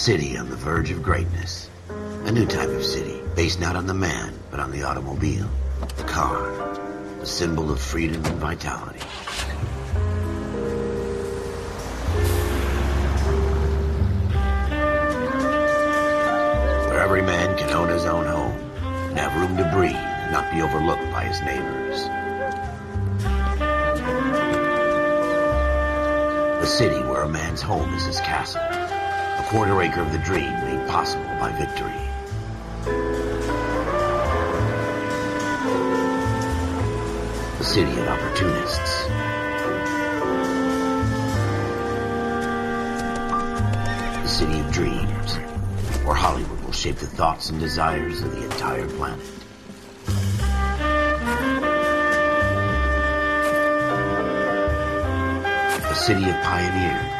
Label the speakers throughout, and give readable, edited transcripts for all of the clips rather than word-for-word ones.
Speaker 1: city on the verge of greatness. A new type of city, based not on the man, but on the automobile. The car, the symbol of freedom and vitality. Where every man can own his own home, and have room to breathe, and not be overlooked by his neighbors. A city where a man's home is his castle. A quarter acre of the dream made possible by victory. A city of opportunists. A city of dreams, where Hollywood will shape the thoughts and desires of the entire planet. A city of pioneers.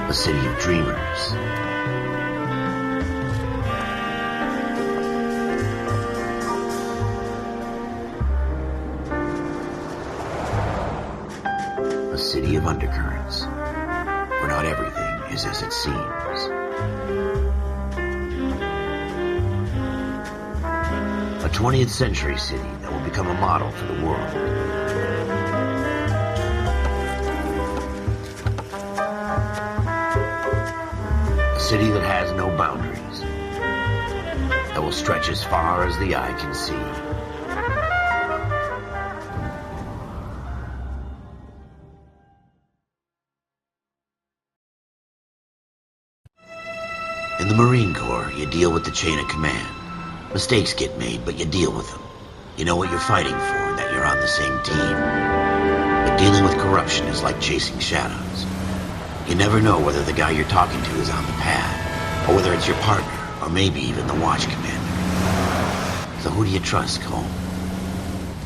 Speaker 1: A city of dreamers. A city of undercurrents, where not everything is as it seems. A 20th century city that will become a model for the world. A city that has no boundaries, that will stretch as far as the eye can see. In the Marine Corps, you deal with the chain of command. Mistakes get made, but you deal with them. You know what you're fighting for, and that you're on the same team. But dealing with corruption is like chasing shadows. You never know whether the guy you're talking to is on the pad, or whether it's your partner, or maybe even the watch commander. So who do you trust, Cole?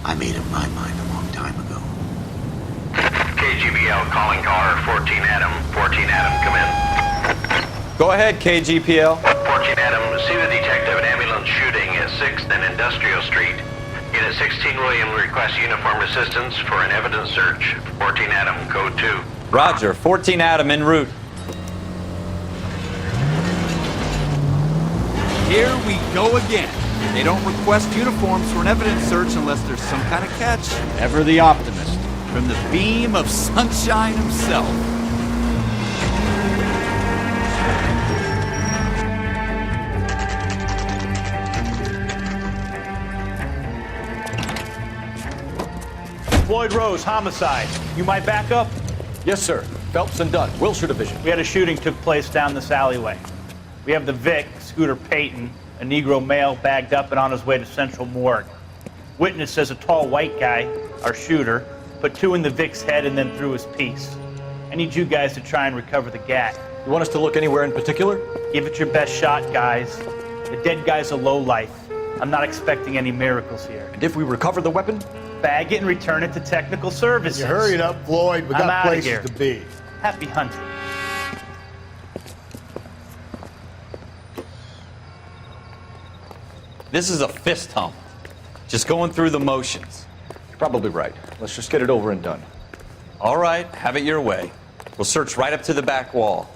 Speaker 1: I made up my mind a long time ago.
Speaker 2: KGBL calling car 14 Adam. 14 Adam, come in.
Speaker 3: Go ahead, KGPL.
Speaker 2: 14 Adam, see the detective, an ambulance shooting at 6th and Industrial Street. Unit 16 William requests uniform assistance for an evidence search. 14 Adam, code 2.
Speaker 3: Roger, 14 Adam en route.
Speaker 4: Here we go again. They don't request uniforms for an evidence search unless there's some kind of catch. Ever the optimist. From the beam of sunshine himself.
Speaker 5: Floyd Rose, homicide. You might back up?
Speaker 6: Yes, sir. Phelps and Dunn, Wilshire Division.
Speaker 5: We had a shooting took place down this alleyway. We have the Vic, Scooter Payton, a Negro male bagged up and on his way to Central Morgue. Witness says a tall white guy, our shooter, put 2 in the Vic's head and then threw his piece. I need you guys to try and recover the gat.
Speaker 6: You want us to look anywhere in particular?
Speaker 5: Give it your best shot, guys. The dead guy's a lowlife. I'm not expecting any miracles here.
Speaker 6: And if we recover the weapon?
Speaker 5: Bag it and return it to technical services.
Speaker 7: You hurry it up, Floyd. We
Speaker 5: I'm
Speaker 7: got
Speaker 5: outta
Speaker 7: places
Speaker 5: here.
Speaker 7: to be.
Speaker 5: Happy hunting.
Speaker 3: This is a fist hump. Just going through the motions.
Speaker 6: You're probably right. Let's just get it over and done.
Speaker 3: All right, have it your way. We'll search right up to the back wall.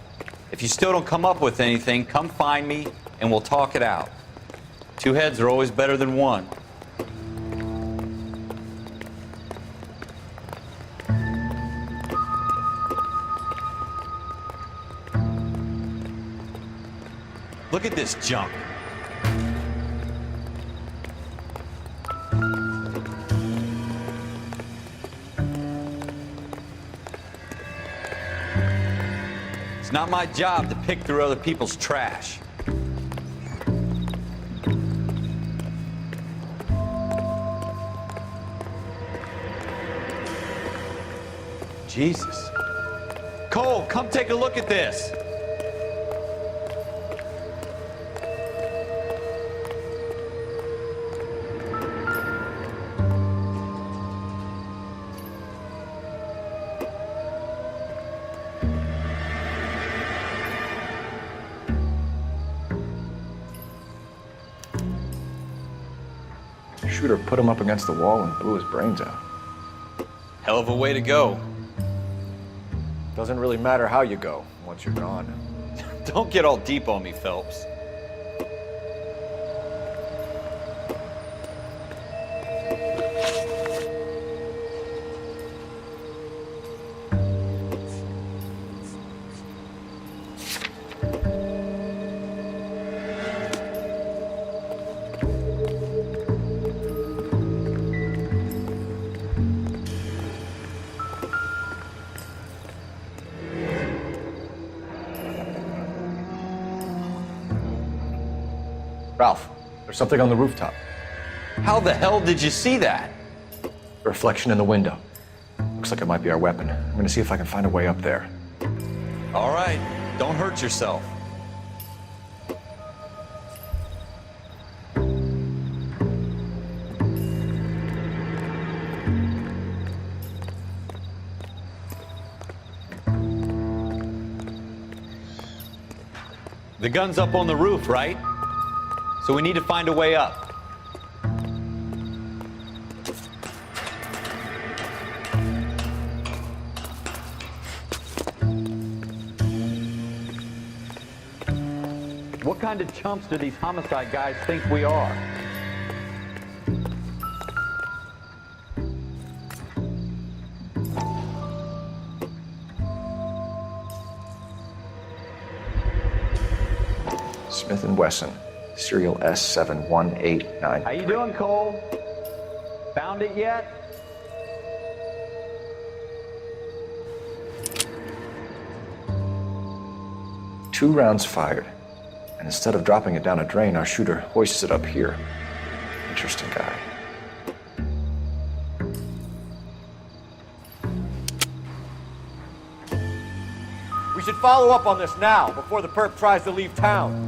Speaker 3: If you still don't come up with anything, come find me and we'll talk it out. 2 heads are always better than 1. Look at this junk. It's not my job to pick through other people's trash. Jesus. Cole, come take a look at this.
Speaker 6: shooter put him up against the wall and blew his brains out.
Speaker 3: Hell of a way to go.
Speaker 6: Doesn't really matter how you go once you're gone.
Speaker 3: Don't get all deep on me, Phelps.
Speaker 6: Ralph, there's something on the rooftop.
Speaker 3: How the hell did you see that?
Speaker 6: A reflection in the window. Looks like it might be our weapon. I'm gonna see if I can find a way up there.
Speaker 3: All right, don't hurt yourself. The gun's up on the roof, right? So we need to find a way up. What kind of chumps do these homicide guys think we are?
Speaker 6: Smith & Wesson, serial S7189.
Speaker 3: How you doing, Cole? Found it yet?
Speaker 6: Two rounds fired. And instead of dropping it down a drain, our shooter hoists it up here. Interesting guy.
Speaker 4: We should follow up on this now, before the perp tries to leave town.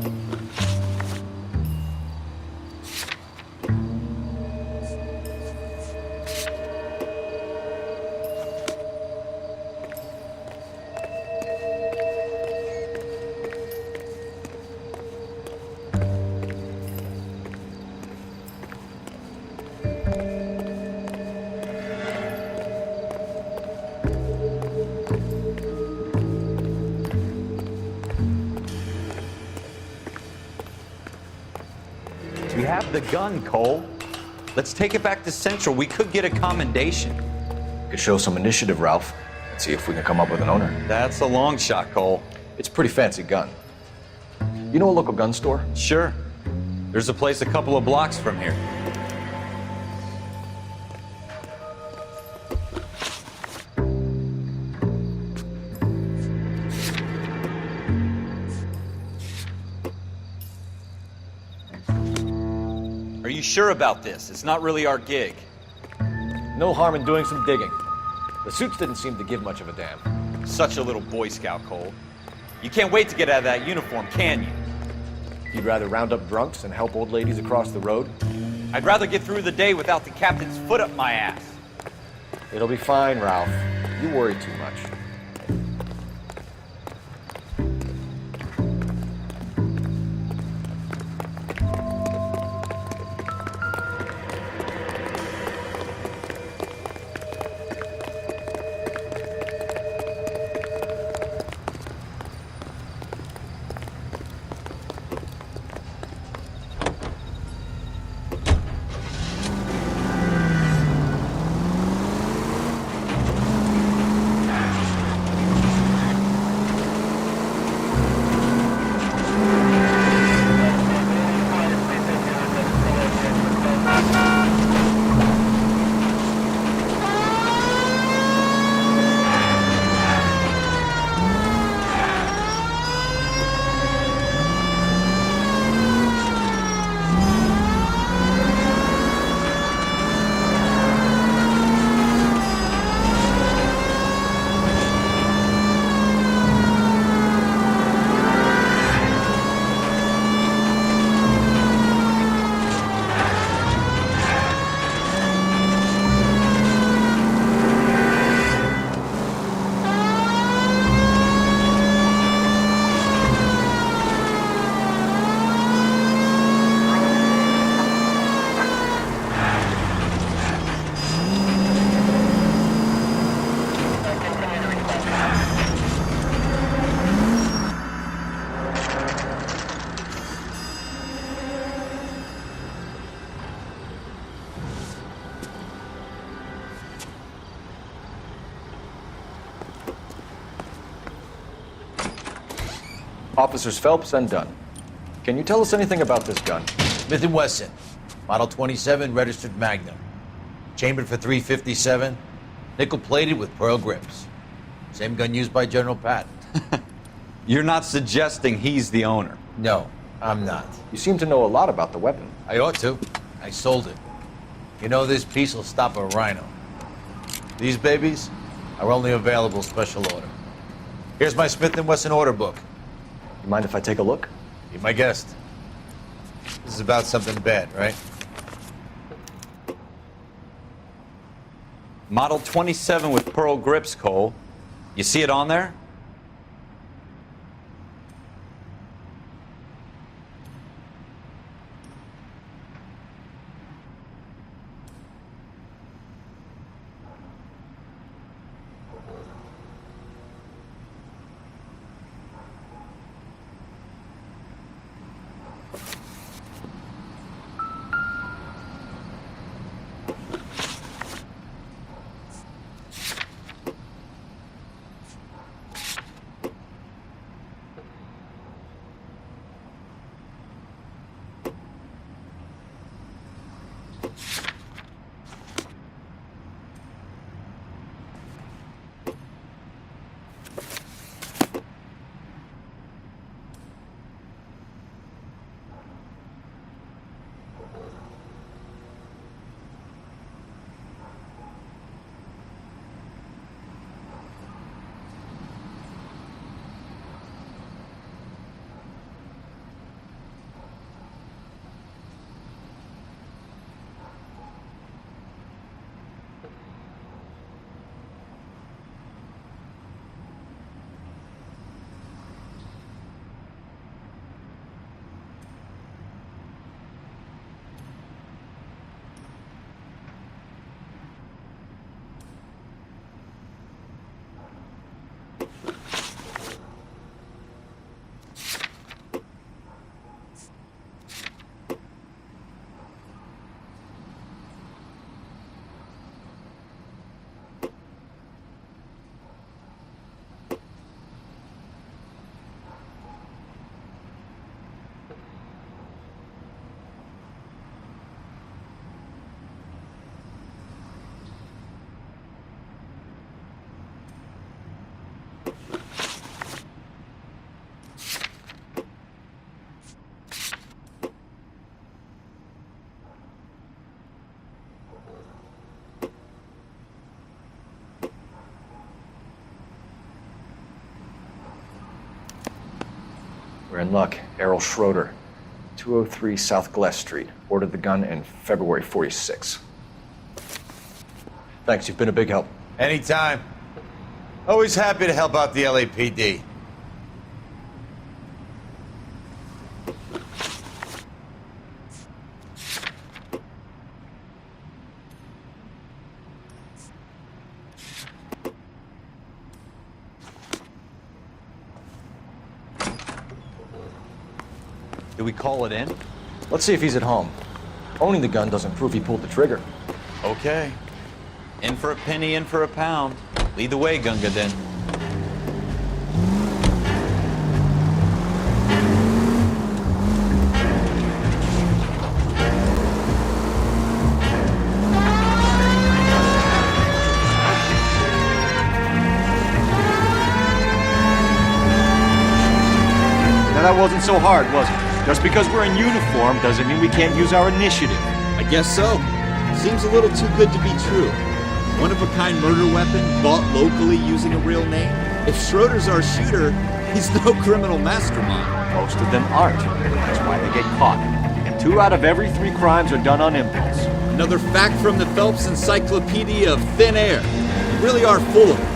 Speaker 3: We have the gun, Cole. Let's take it back to Central. We could get a commendation.
Speaker 6: Could show some initiative, Ralph. Let's see if we can come up with an owner.
Speaker 3: That's a long shot, Cole.
Speaker 6: It's a pretty fancy gun. You know a local gun store?
Speaker 3: Sure. There's a place a couple of blocks from here. Are you sure about this? It's not really our gig.
Speaker 6: No harm in doing some digging. The suits didn't seem to give much of a damn.
Speaker 3: Such a little Boy Scout, Cole. You can't wait to get out of that uniform, can you?
Speaker 6: You'd rather round up drunks and help old ladies across the road?
Speaker 3: I'd rather get through the day without the captain's foot up my ass.
Speaker 6: It'll be fine, Ralph. You worry too much. Officers Phelps and Dunn. Can you tell us anything about this gun?
Speaker 7: Smith & Wesson, Model 27, registered Magnum. Chambered for .357, nickel-plated with pearl grips. Same gun used by General Patton.
Speaker 3: You're not suggesting he's the owner?
Speaker 7: No, I'm not.
Speaker 6: You seem to know a lot about the weapon.
Speaker 7: I ought to. I sold it. You know, this piece will stop a rhino. These babies are only available special order. Here's my Smith & Wesson order book.
Speaker 6: You mind if I take a look?
Speaker 7: Be my guest. This is about something bad, right?
Speaker 3: Model 27 with pearl grips, Cole. You see it on there?
Speaker 6: We're in luck. Errol Schroeder, 203 South Glass Street. Ordered the gun in February '46. Thanks, you've been a big help.
Speaker 7: Anytime. Always happy to help out the LAPD.
Speaker 3: Do we call it in?
Speaker 6: Let's see if he's at home. Owning the gun doesn't prove he pulled the trigger.
Speaker 3: Okay. In for a penny, in for a pound. Lead the way, Gunga Din.
Speaker 4: Now that wasn't so hard, was it? Just because we're in uniform doesn't mean we can't use our initiative.
Speaker 8: I guess so. Seems a little too good to be true. One-of-a-kind murder weapon bought locally using a real name? If Schroeder's our shooter, he's no criminal mastermind.
Speaker 4: Most of them aren't. That's why they get caught. And 2 out of every 3 crimes are done on impulse.
Speaker 8: Another fact from the Phelps Encyclopedia of Thin Air. You really are full of it.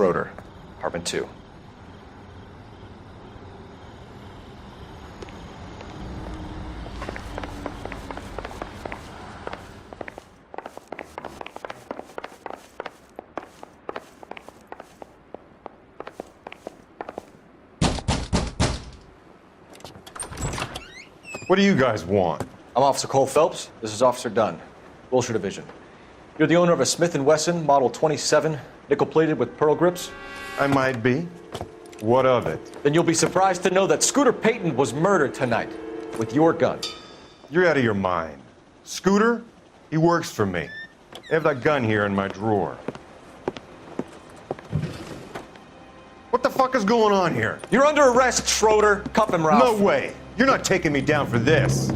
Speaker 6: Schroeder, apartment 2.
Speaker 9: What do you guys want?
Speaker 6: I'm Officer Cole Phelps. This is Officer Dunn, Wilshire Division. You're the owner of a Smith & Wesson Model 27, nickel-plated with pearl grips?
Speaker 9: I might be. What of it?
Speaker 6: Then you'll be surprised to know that Scooter Payton was murdered tonight with your gun.
Speaker 9: You're out of your mind. Scooter? He works for me. I have that gun here in my drawer. What the fuck is going on here?
Speaker 6: You're under arrest, Schroeder. Cuff him, Ralph.
Speaker 9: No way. You're not taking me down for this.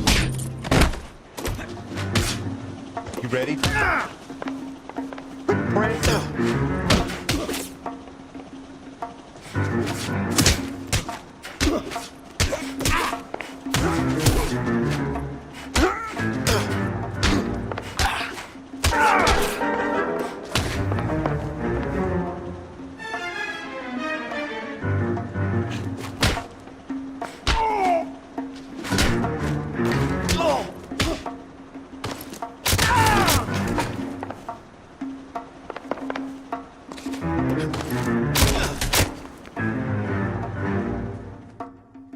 Speaker 9: You ready?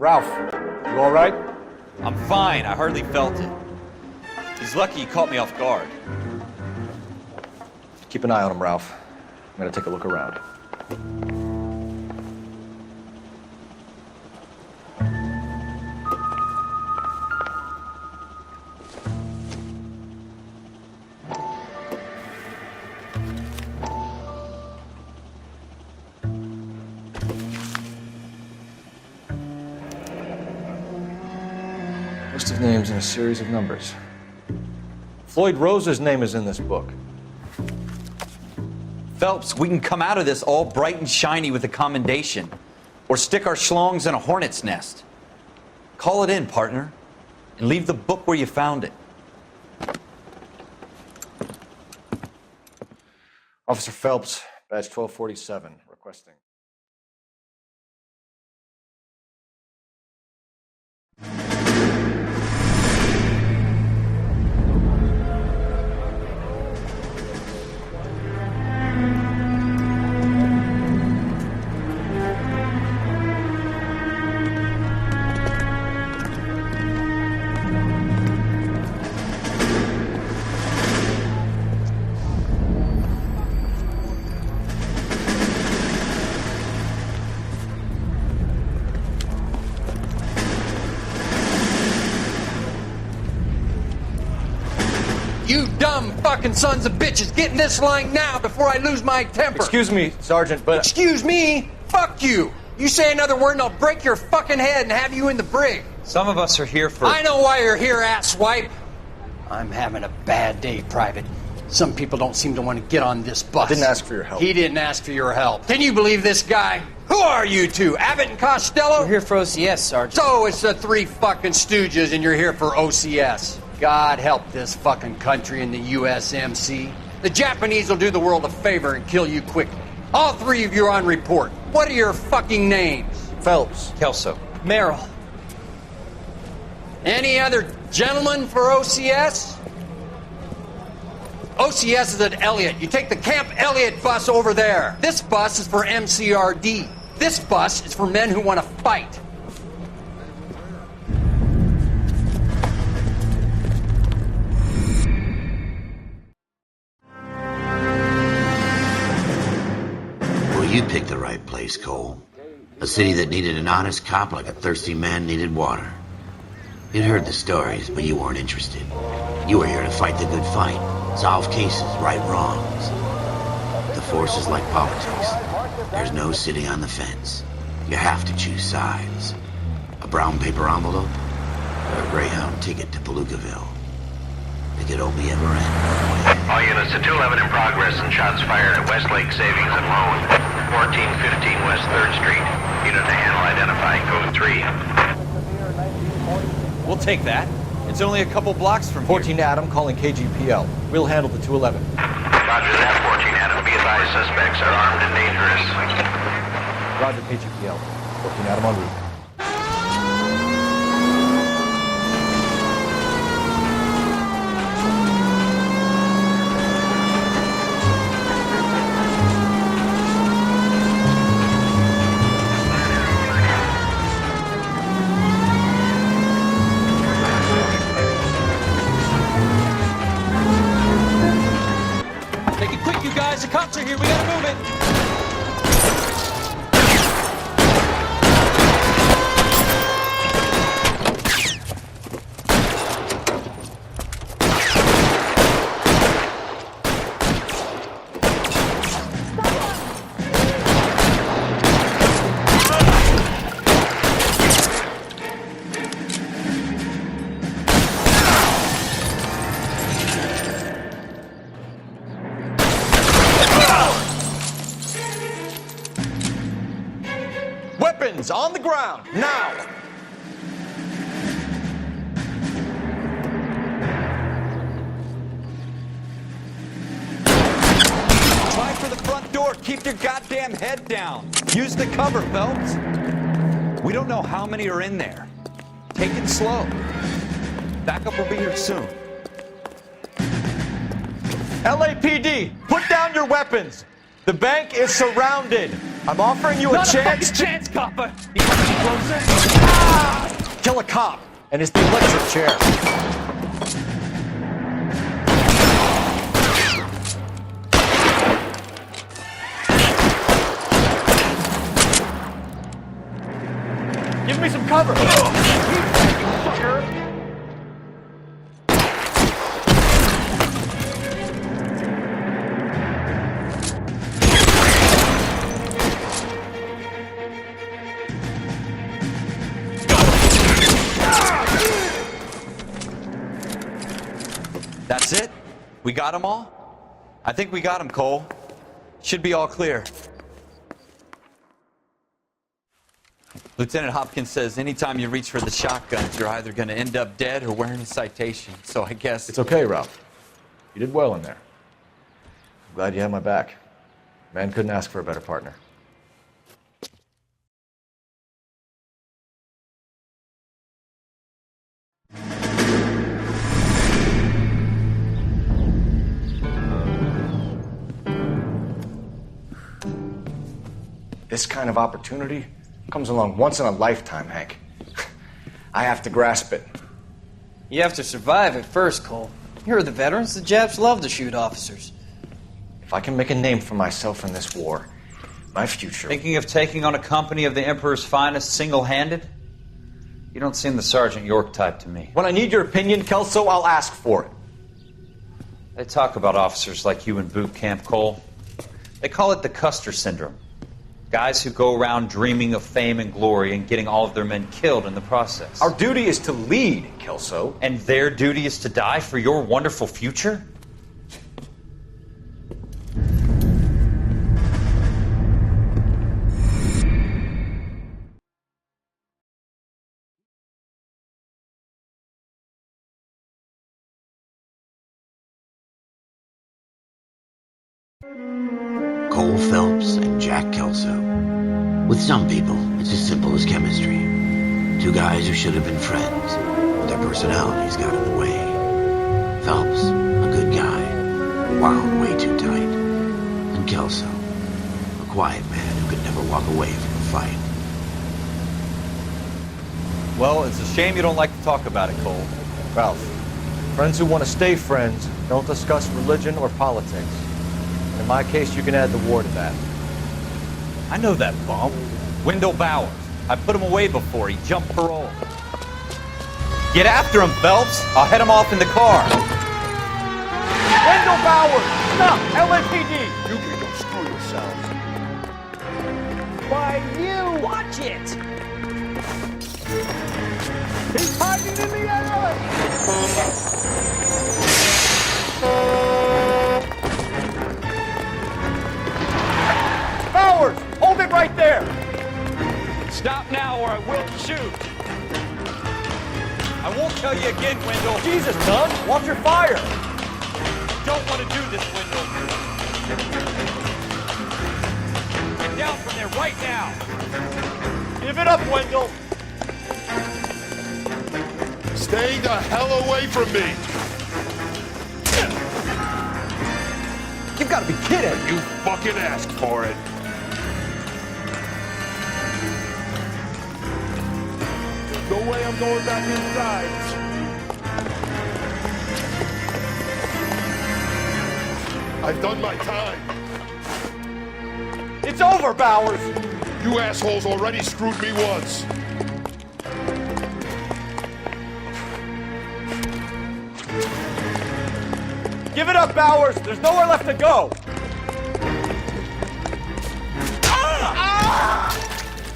Speaker 6: Ralph, you all right?
Speaker 3: I'm fine. I hardly felt it. He's lucky he caught me off guard.
Speaker 6: Keep an eye on him, Ralph. I'm gonna take a look around. List of names and a series of numbers. Floyd Rose's name is in this book.
Speaker 3: Phelps, we can come out of this all bright and shiny with a commendation, or stick our schlongs in a hornet's nest. Call it in, partner, and leave the book where you found it.
Speaker 6: Officer Phelps, badge 1247, requesting.
Speaker 10: You dumb fucking sons of bitches, get in this line now before I lose my temper.
Speaker 6: Excuse me, Sergeant, but...
Speaker 10: Excuse me? Fuck you. You say another word and I'll break your fucking head and have you in the brig.
Speaker 3: Some of us are here for...
Speaker 10: I know why you're here, asswipe. I'm having a bad day, Private. Some people don't seem to want to get on this bus.
Speaker 6: I didn't ask for your help.
Speaker 10: He didn't ask for your help. Can you believe this guy? Who are you two? Abbott and Costello?
Speaker 11: We're here for OCS, Sergeant.
Speaker 10: So it's the three fucking stooges and you're here for OCS. God help this fucking country and the USMC. The Japanese will do the world a favor and kill you quickly. All three of you are on report. What are your fucking names?
Speaker 6: Phelps.
Speaker 3: Kelso.
Speaker 11: Merrill.
Speaker 10: Any other gentlemen for OCS? OCS is at Elliott. You take the Camp Elliott bus over there. This bus is for MCRD. This bus is for men who want to fight.
Speaker 1: You picked the right place, Cole. A city that needed an honest cop like a thirsty man needed water. You'd heard the stories, but you weren't interested. You were here to fight the good fight, solve cases, right wrongs. The force is like politics. There's no sitting on the fence. You have to choose sides. A brown paper envelope, or a Greyhound ticket to Palookaville. It could only ever end.
Speaker 2: All units to 211 in progress and shots fired at Westlake Savings and Loan. 1415 West 3rd Street. Unit to handle identify code 3.
Speaker 3: We'll take that. It's only a couple blocks from
Speaker 6: 14 Adam calling KGPL. We'll handle the 211.
Speaker 2: Roger that, 14 Adam. Be advised suspects are armed and dangerous.
Speaker 6: Roger, KGPL. Working out on route.
Speaker 11: Make it quick, you guys. The cops are here. We gotta move it.
Speaker 7: Weapons on the ground, now!
Speaker 3: Try for the front door. Keep your goddamn head down. Use the cover, Phelps. We don't know how many are in there. Take it slow. Backup will be here soon.
Speaker 7: LAPD, put down your weapons! The bank is surrounded! I'm offering you a chance to...
Speaker 11: chance, copper. You want to be closer?
Speaker 7: Kill a cop, and it's the electric chair.
Speaker 5: Give me some cover.
Speaker 3: That's it? We got them all? I think we got them, Cole. Should be all clear. Lieutenant Hopkins says anytime you reach for the shotguns, you're either going to end up dead or wearing a citation. So I guess...
Speaker 6: It's okay, Ralph. You did well in there. I'm glad you had my back. Man couldn't ask for a better partner. This kind of opportunity comes along once in a lifetime, Hank. I have to grasp it.
Speaker 12: You have to survive it first, Cole. Here are the veterans. The Japs love to shoot officers.
Speaker 6: If I can make a name for myself in this war, my future...
Speaker 13: Thinking of taking on a company of the Emperor's finest single-handed? You don't seem the Sergeant York type to me.
Speaker 7: When I need your opinion, Kelso, I'll ask for it.
Speaker 13: They talk about officers like you in boot camp, Cole. They call it the Custer Syndrome. Guys who go around dreaming of fame and glory and getting all of their men killed in the process.
Speaker 6: Our duty is to lead, Kelso.
Speaker 13: And their duty is to die for your wonderful future?
Speaker 1: Cole Phelps and Jack Kelso. With some people, it's as simple as chemistry. Two guys who should have been friends, but their personalities got in the way. Phelps, a good guy, wound way too tight. And Kelso, a quiet man who could never walk away from a fight.
Speaker 3: Well, it's a shame you don't like to talk about it, Cole.
Speaker 7: Ralph, friends who want to stay friends don't discuss religion or politics. In my case, you can add the war to that.
Speaker 3: I know that bum. Wendell Bowers. I put him away before. He jumped parole. Get after him, Phelps. I'll head him off in the car.
Speaker 5: Wendell Bowers! Stop! LAPD!
Speaker 11: You can go screw yourselves.
Speaker 5: Why, you!
Speaker 11: Watch it!
Speaker 5: He's hiding in the alley! Bowers! Hold it right there!
Speaker 3: Stop now or I will shoot. I won't tell you again, Wendell.
Speaker 5: Jesus, son! Watch your fire!
Speaker 3: Don't want to do this, Wendell.
Speaker 5: up, Wendell!
Speaker 14: Stay the hell away from me!
Speaker 3: You've got to be kidding!
Speaker 14: You fucking asked for it! No way I'm going back inside! I've done my time!
Speaker 5: It's over, Bowers!
Speaker 14: You assholes already screwed me once!
Speaker 5: Give it up, Bowers! There's nowhere left to go!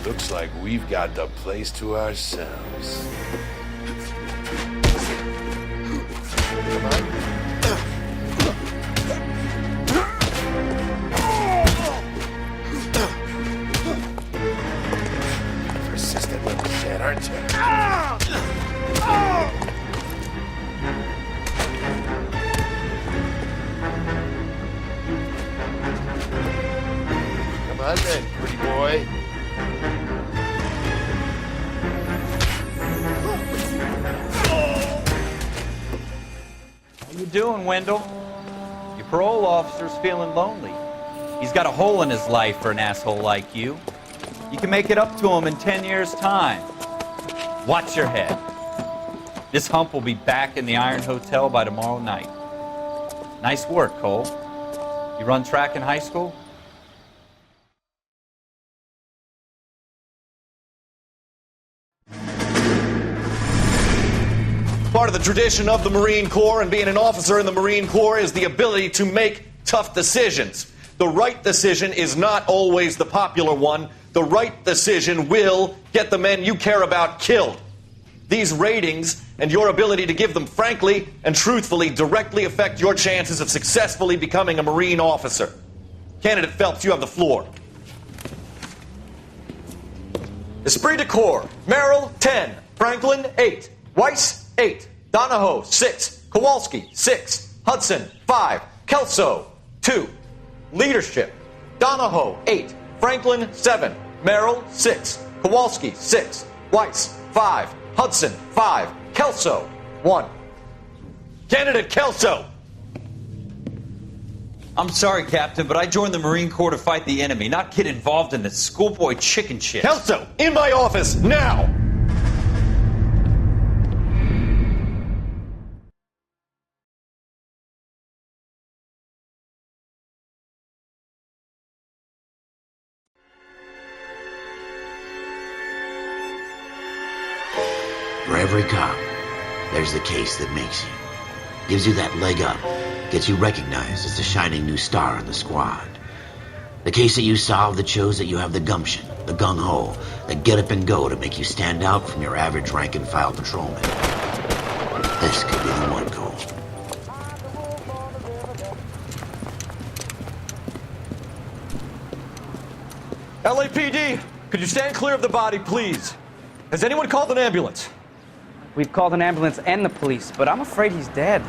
Speaker 14: Looks like we've got the place to ourselves. Come on. Persistent little shit, aren't you? Come on then, pretty boy.
Speaker 5: How you doing, Wendell? Your parole officer's feeling lonely. He's got a hole in his life for an asshole like you. You can make it up to him in 10 years' time. Watch your head. This hump will be back in the Iron Hotel by tomorrow night. Nice work, Cole. You run track in high school?
Speaker 15: Part of the tradition of the Marine Corps and being an officer in the Marine Corps is the ability to make tough decisions. The right decision is not always the popular one. The right decision will get the men you care about killed. These ratings and your ability to give them frankly and truthfully directly affect your chances of successfully becoming a Marine officer. Candidate Phelps, you have the floor. Esprit de Corps, Merrill, 10. Franklin, 8. Weiss, 8. Donahoe, 6. Kowalski, 6. Hudson, 5. Kelso, 2. Leadership, Donahoe, 8. Franklin, 7. Merrill, 6. Kowalski, 6. Weiss, 5. Hudson, 5. Kelso, 1. Candidate Kelso!
Speaker 13: I'm sorry, Captain, but I joined the Marine Corps to fight the enemy, not get involved in this schoolboy chicken shit.
Speaker 15: Kelso, in my office, now!
Speaker 1: For every cop, there's the case that makes you. Gives you that leg up. Gets you recognized as the shining new star in the squad. The case that you solve that shows that you have the gumption, the gung-ho, the get up and go to make you stand out from your average rank-and-file patrolman. This could be the one, Cole.
Speaker 15: LAPD, could you stand clear of the body, please? Has anyone called an ambulance?
Speaker 16: We've called an ambulance and the police, but I'm afraid he's dead.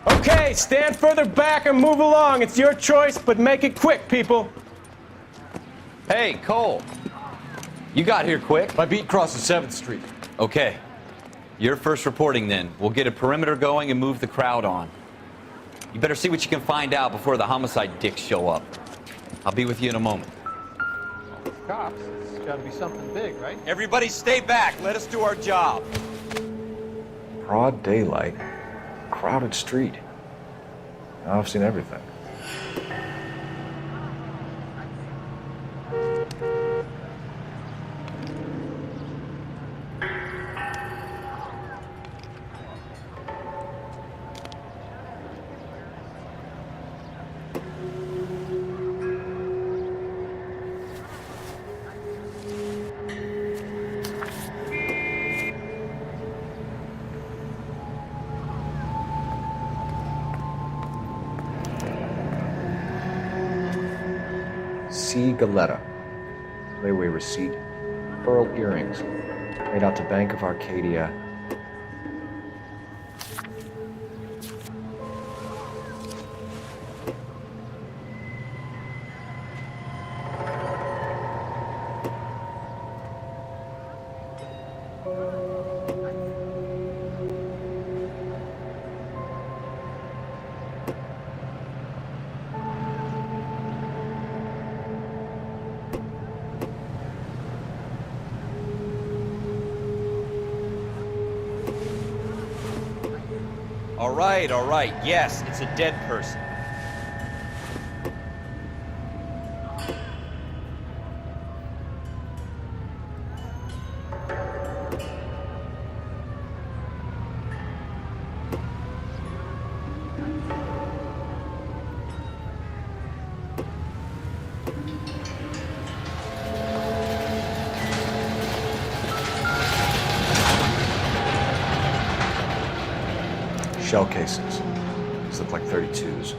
Speaker 17: Okay, stand further back and move along. It's your choice, but make it quick, people.
Speaker 5: Hey, Cole. You got here quick.
Speaker 15: My beat crosses 7th Street.
Speaker 5: Okay. You're first reporting then. We'll get a perimeter going and move the crowd on. You better see what you can find out before the homicide dicks show up. I'll be with you in a moment.
Speaker 17: Cops, it's got to be something big, right?
Speaker 5: Everybody stay back. Let us do our job.
Speaker 6: Broad daylight, crowded street. Now I've seen everything. C. Galetta. Layaway receipt. Pearl earrings. Made out to Bank of Arcadia.
Speaker 4: All right. Yes, it's a dead person.
Speaker 6: Shell casings. These look like 32s.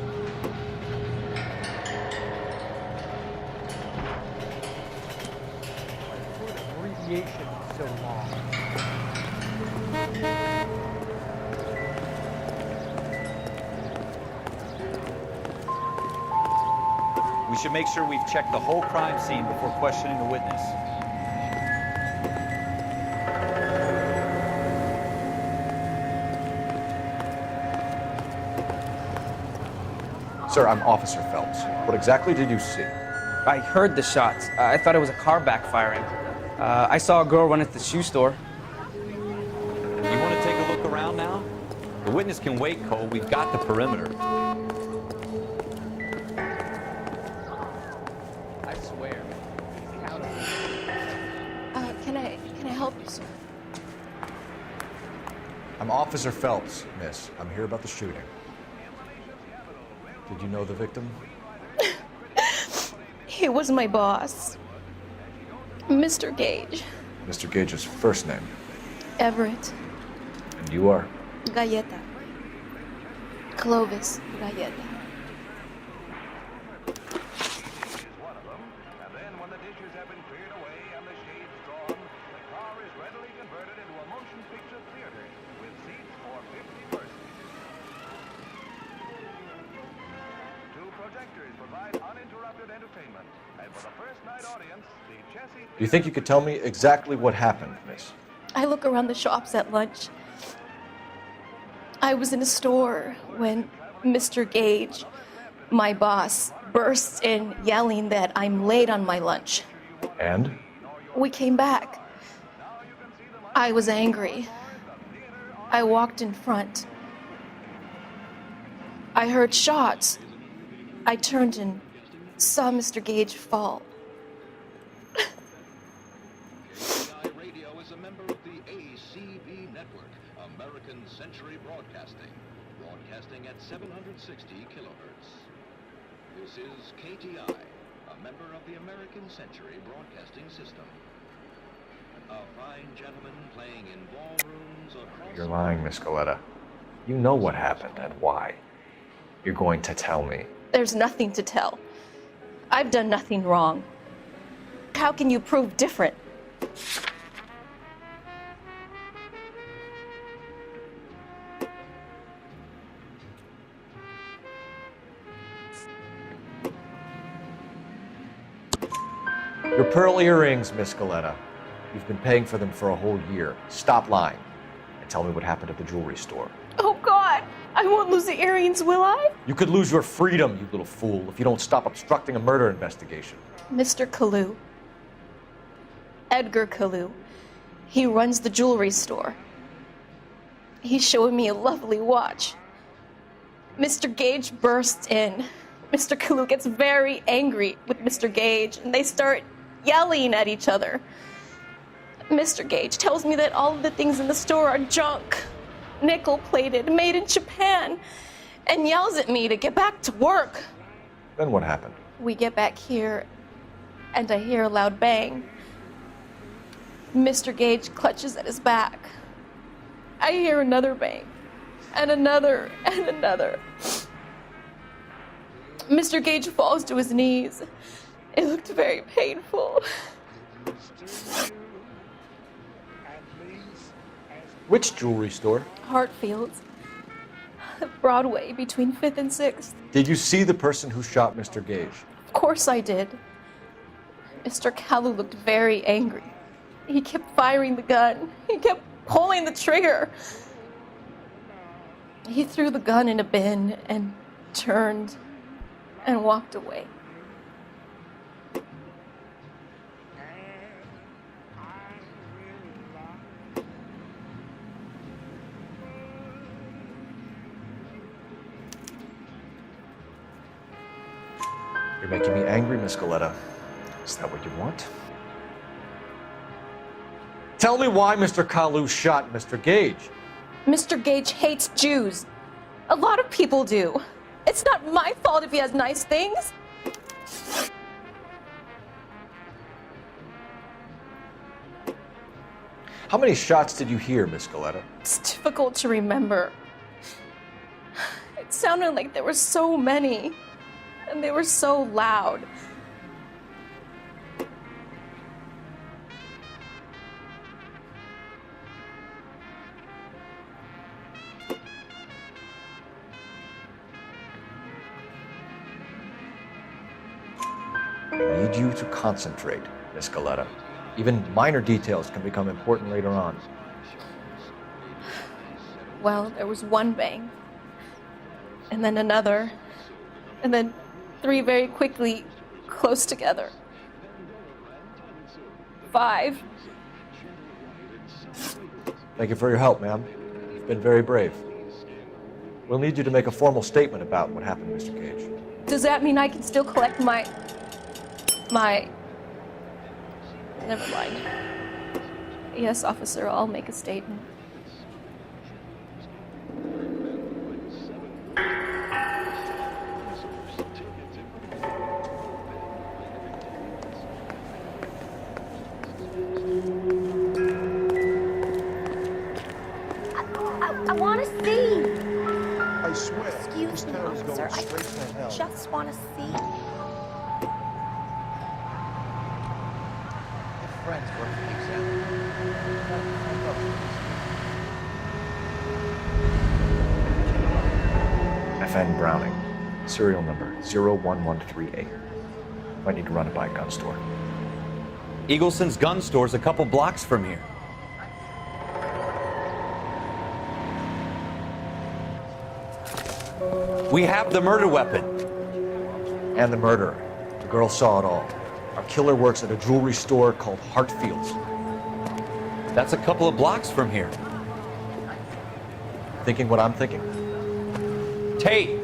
Speaker 17: Abbreviation so long.
Speaker 4: We should make sure we've checked the whole crime scene before questioning the witness.
Speaker 6: Sir, I'm Officer Phelps. What exactly did you see?
Speaker 16: I heard the shots. I thought it was a car backfiring. I saw a girl run into the shoe store.
Speaker 3: You want to take a look around now? The witness can wait, Cole. We've got the perimeter.
Speaker 16: I swear.
Speaker 18: Can I help you, sir?
Speaker 6: I'm Officer Phelps, miss. I'm here about the shooting. Did you know the victim?
Speaker 18: He was my boss, Mr. Gage.
Speaker 6: Mr. Gage's first name.
Speaker 18: Everett.
Speaker 6: And you are?
Speaker 18: Galleta. Clovis Galleta.
Speaker 6: Do you think you could tell me exactly what happened, miss?
Speaker 18: I look around the shops at lunch. I was in a store when Mr. Gage, my boss, bursts in yelling that I'm late on my lunch.
Speaker 6: And?
Speaker 18: We came back. I was angry. I walked in front. I heard shots. I turned and saw Mr. Gage fall.
Speaker 19: Radio is a member of the ACB network, American Century Broadcasting, broadcasting at 760 kilohertz. This is KTI, a member of the American Century Broadcasting System. A fine gentleman playing in ballrooms across...
Speaker 6: You're lying, Miss Galleta. You know what happened and why. You're going to tell me.
Speaker 18: There's nothing to tell. I've done nothing wrong. How can you prove different?
Speaker 6: Your pearl earrings, Miss Galleta. You've been paying for them for a whole year. Stop lying and tell me what happened at the jewelry store.
Speaker 18: Oh, God! I won't lose the earrings, will I?
Speaker 6: You could lose your freedom, you little fool, if you don't stop obstructing a murder investigation.
Speaker 18: Mr. Kalu. Edgar Kalu. He runs the jewelry store. He's showing me a lovely watch. Mr. Gage bursts in. Mr. Kalu gets very angry with Mr. Gage, and they start yelling at each other. Mr. Gage tells me that all of the things in the store are junk, nickel-plated, made in Japan, and yells at me to get back to work.
Speaker 6: Then what happened?
Speaker 18: We get back here, and I hear a loud bang. Mr. Gage clutches at his back. I hear another bang, and another, and another. Mr. Gage falls to his knees. It looked very painful.
Speaker 6: Which jewelry store?
Speaker 18: Hartfield's. Broadway, between 5th and 6th.
Speaker 6: Did you see the person who shot Mr. Gage?
Speaker 18: Of course I did. Mr. Kalu looked very angry. He kept firing the gun. He kept pulling the trigger. He threw the gun in a bin and turned and walked away.
Speaker 6: You're making me angry, Miss Goleta. Is that what you want? Tell me why Mr. Kalu shot Mr. Gage.
Speaker 18: Mr. Gage hates Jews. A lot of people do. It's not my fault if he has nice things.
Speaker 6: How many shots did you hear, Miss Goleta?
Speaker 18: It's difficult to remember. It sounded like there were so many, and they were so loud.
Speaker 6: I need you to concentrate, Miss Goleta. Even minor details can become important later on.
Speaker 18: Well, there was one bang, and then another, and then three very quickly, close together. 5.
Speaker 6: Thank you for your help, ma'am. You've been very brave. We'll need you to make a formal statement about what happened, Mr. Gage.
Speaker 18: Does that mean I can still collect my... Never mind. Yes, officer, I'll make a statement.
Speaker 20: I want to see.
Speaker 21: I swear,
Speaker 20: Excuse
Speaker 21: this
Speaker 20: me,
Speaker 21: town is going
Speaker 20: officer.
Speaker 21: straight to hell.
Speaker 20: I just want to see.
Speaker 7: Friends working example.
Speaker 6: FN Browning, serial number 01138. Might need to run it by a gun store.
Speaker 3: Eagleson's gun store's a couple blocks from here. We have the murder weapon.
Speaker 6: And the murderer. The girl saw it all. Our killer works at a jewelry store called Hartfield's.
Speaker 3: That's a couple of blocks from here.
Speaker 6: Thinking what I'm thinking?
Speaker 3: Tate,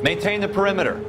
Speaker 3: maintain the perimeter.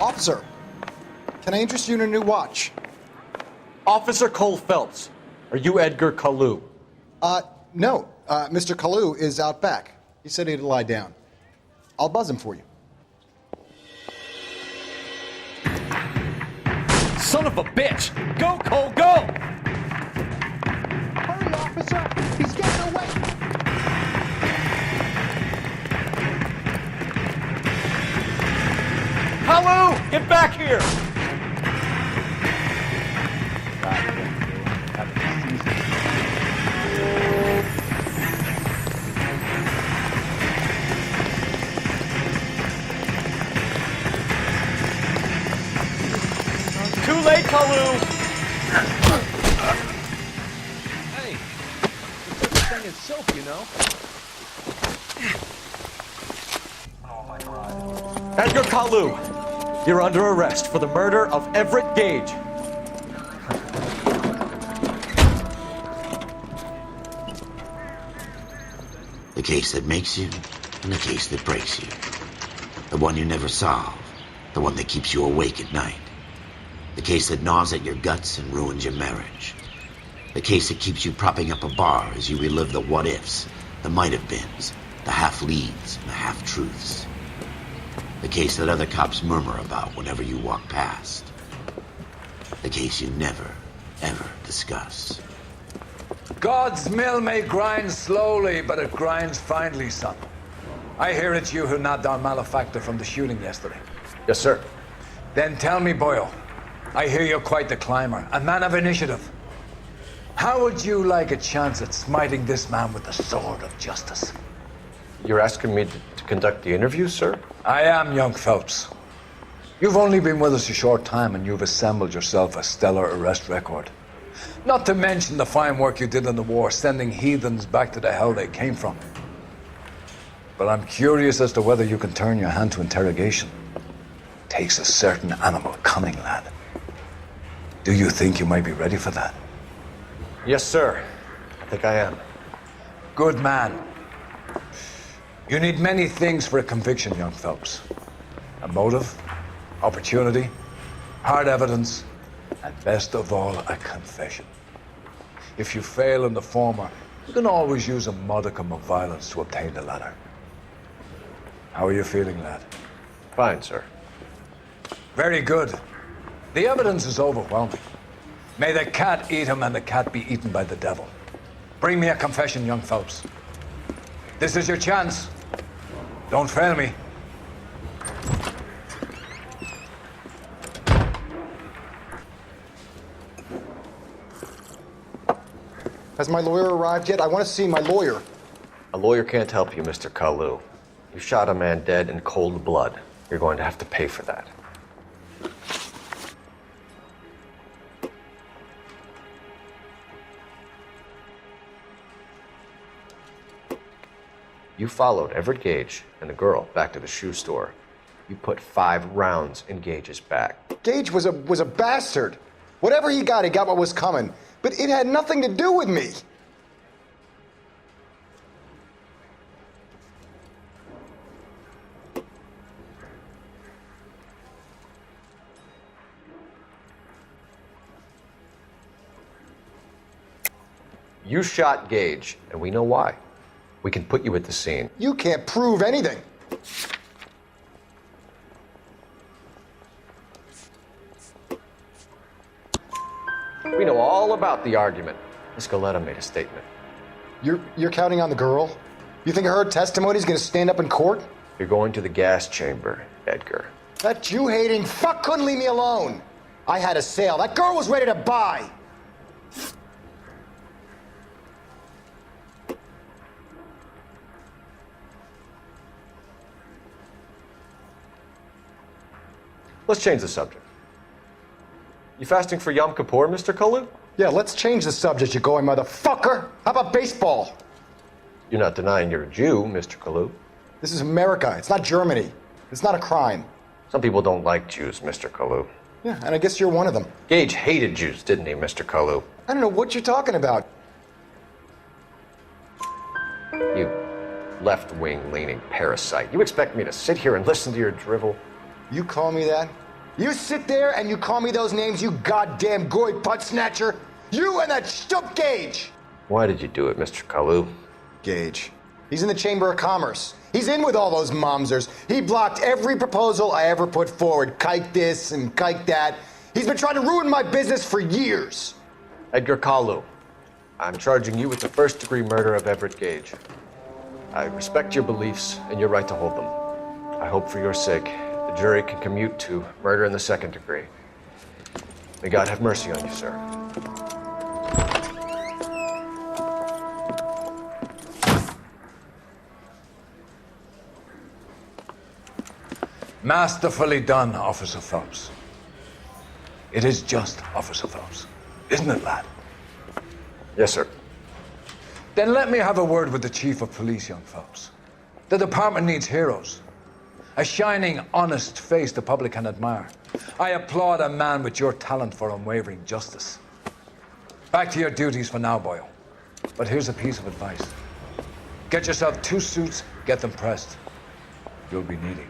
Speaker 21: Officer, can I interest you in a new watch?
Speaker 6: Officer Cole Phelps, are you Edgar Kalu?
Speaker 21: No. Mr. Kalu is out back. He said he'd lie down. I'll buzz him for you.
Speaker 3: Son of a bitch! Go, Cole, go!
Speaker 21: Hurry, officer! He's getting away!
Speaker 3: Hello! Get back here! Too late, Kalu!
Speaker 22: Hey, it's a thing in silk, you know?
Speaker 23: Oh my God.
Speaker 6: Edgar Kalu, you're under arrest for the murder of Everett Gage.
Speaker 1: The case that makes you, and the case that breaks you. The one you never solve, the one that keeps you awake at night. The case that gnaws at your guts and ruins your marriage. The case that keeps you propping up a bar as you relive the what-ifs, the might-have-beens, the half-leads, and the half-truths. The case that other cops murmur about whenever you walk past. The case you never, ever discuss.
Speaker 8: God's mill may grind slowly, but it grinds finely, son. I hear it's you who nabbed our malefactor from the shooting yesterday.
Speaker 6: Yes, sir.
Speaker 8: Then tell me, Boyle, I hear you're quite the climber, a man of initiative. How would you like a chance at smiting this man with the sword of justice?
Speaker 6: You're asking me to conduct the interview, sir?
Speaker 8: I am, young Phelps. You've only been with us a short time and you've assembled yourself a stellar arrest record. Not to mention the fine work you did in the war, sending heathens back to the hell they came from. But I'm curious as to whether you can turn your hand to interrogation. Takes a certain animal cunning, lad. Do you think you might be ready for that?
Speaker 6: Yes, sir. I think I am.
Speaker 8: Good man. You need many things for a conviction, young Phelps. A motive, opportunity, hard evidence, and best of all, a confession. If you fail in the former, you can always use a modicum of violence to obtain the latter. How are you feeling, lad?
Speaker 6: Fine, sir.
Speaker 8: Very good. The evidence is overwhelming. May the cat eat him and the cat be eaten by the devil. Bring me a confession, young Phelps. This is your chance. Don't fail me.
Speaker 21: Has my lawyer arrived yet? I want to see my lawyer.
Speaker 6: A lawyer can't help you, Mr. Kalu. You shot a man dead in cold blood. You're going to have to pay for that. You followed Everett Gage and the girl back to the shoe store. You put 5 rounds in Gage's back.
Speaker 21: Gage was a bastard. Whatever he got what was coming. But it had nothing to do with me.
Speaker 6: You shot Gage, and we know why. We can put you at the scene.
Speaker 21: You can't prove anything.
Speaker 6: We know all about the argument. Miss Goleta made a statement.
Speaker 21: You're counting on the girl? You think her testimony's gonna stand up in court?
Speaker 6: You're going to the gas chamber, Edgar.
Speaker 21: That Jew-hating fuck couldn't leave me alone. I had a sale. That girl was ready to buy.
Speaker 6: Let's change the subject. You fasting for Yom Kippur, Mr. Kalu?
Speaker 21: Yeah, let's change the subject, you going motherfucker. How about baseball?
Speaker 6: You're not denying you're a Jew, Mr. Kalu.
Speaker 21: This is America. It's not Germany. It's not a crime.
Speaker 6: Some people don't like Jews, Mr. Kalu.
Speaker 21: Yeah, and I guess you're one of them.
Speaker 6: Gage hated Jews, didn't he, Mr. Kalu?
Speaker 21: I don't know what you're talking about.
Speaker 6: You left-wing leaning parasite. You expect me to sit here and listen to your drivel?
Speaker 21: You call me that? You sit there and you call me those names, you goddamn goy putt snatcher? You and that stump Gage!
Speaker 6: Why did you do it, Mr. Kalu?
Speaker 21: Gage. He's in the Chamber of Commerce. He's in with all those momsers. He blocked every proposal I ever put forward. Kike this and kike that. He's been trying to ruin my business for years.
Speaker 6: Edgar Kalu, I'm charging you with the first-degree murder of Everett Gage. I respect your beliefs and your right to hold them. I hope for your sake the jury can commute to murder in the second degree. May God have mercy on you, sir.
Speaker 8: Masterfully done, Officer Phelps. It is just, Officer Phelps. Isn't it, lad?
Speaker 6: Yes, sir.
Speaker 8: Then let me have a word with the Chief of Police, young Phelps. The department needs heroes. A shining, honest face the public can admire. I applaud a man with your talent for unwavering justice. Back to your duties for now, boyo. But here's a piece of advice. Get yourself 2 suits, get them pressed. You'll be needing